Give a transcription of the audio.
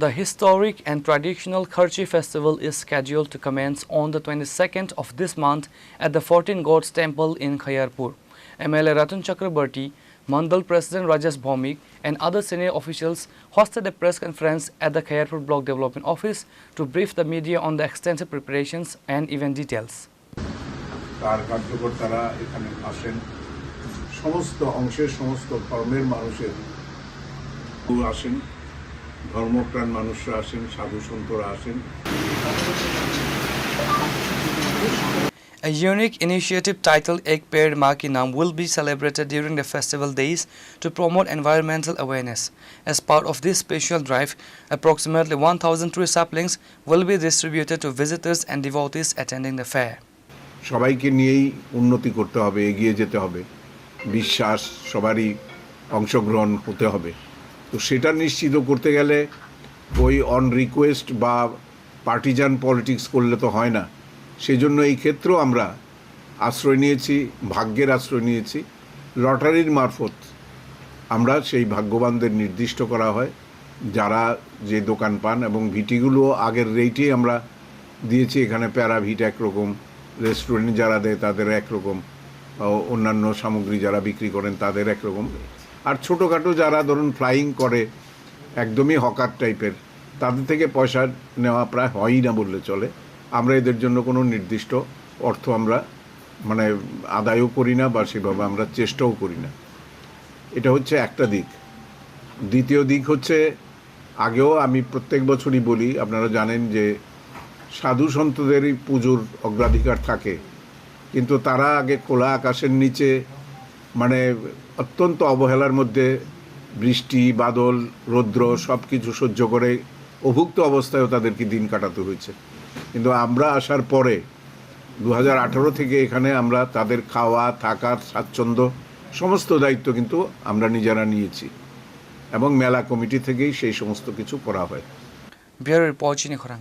The historic and traditional Kharchi festival is scheduled to commence on the 22nd of this month at the 14 Gods Temple in Khayarpur. MLA Ratun Chakrabarti, Mandal President Rajesh Bhaumik and other senior officials hosted a press conference at the Khayarpur Block Development Office to brief the media on the extensive preparations and event details. তার কার্যকর্তারা এখানে আসেন, সমস্ত অংশের সমস্ত ধর্মের মানুষের আসেন, ধর্মপ্রাণ মানুষরা আসেন, সাধু সন্তরা আসেন। A unique initiative titled Ek Ped Maa Ki Naam will be celebrated during the festival days to promote environmental awareness. As part of this special drive, approximately 1,000 tree saplings will be distributed to visitors and devotees attending the fair. সবাইকে নিয়েই উন্নতি করতে হবে, এগিয়ে যেতে হবে, বিশ্বাস সবারই অংশগ্রহণ হতে হবে। তো সেটা নিশ্চিত করতে গেলে ওই অন রিকোয়েস্ট বা পার্টিজান পলিটিক্স করলে তো হয় না। সেজন্য এই ক্ষেত্রেও আমরা আশ্রয় নিয়েছি, ভাগ্যের আশ্রয় নিয়েছি। লটারির মারফত আমরা সেই ভাগ্যবানদের নির্দিষ্ট করা হয় যারা যে দোকান পান, এবং ভিটিগুলো আগের রেটেই আমরা দিয়েছি। এখানে প্যারাভিট একরকম, রেস্টুরেন্ট যারা দেয় তাদের একরকম, অন্যান্য সামগ্রী যারা বিক্রি করেন তাদের একরকম, আর ছোটোখাটো যারা ধরুন ফ্লাইং করে একদমই হকার টাইপের, তাদের থেকে পয়সা নেওয়া প্রায় হয়ই না বললে চলে। আমরা এদের জন্য কোনো নির্দিষ্ট অর্থ আমরা আদায়ও করি না বা সেভাবে আমরা চেষ্টাও করি না। এটা হচ্ছে একটা দিক। দ্বিতীয় দিক হচ্ছে, আগেও আমি প্রত্যেক বছরই বলি, আপনারা জানেন যে সাধু সন্তদেরই পুজোর অগ্রাধিকার থাকে, কিন্তু তারা আগে খোলা আকাশের নিচে অত্যন্ত অবহেলার মধ্যে বৃষ্টি, বাদল, রৌদ্র সব কিছু সহ্য করে অভুক্ত অবস্থায়ও তাদেরকে দিন কাটাতে হয়েছে। কিন্তু আমরা আসার পরে 2018 থেকে এখানে আমরা তাদের খাওয়া, থাকার, স্বাচ্ছন্দ্য সমস্ত দায়িত্ব কিন্তু আমরা নিজেরা নিয়েছি, এবং মেলা কমিটি থেকেই সেই সমস্ত কিছু করা হয়। ব্যুরো রিপোর্ট, চিনি খোরাং।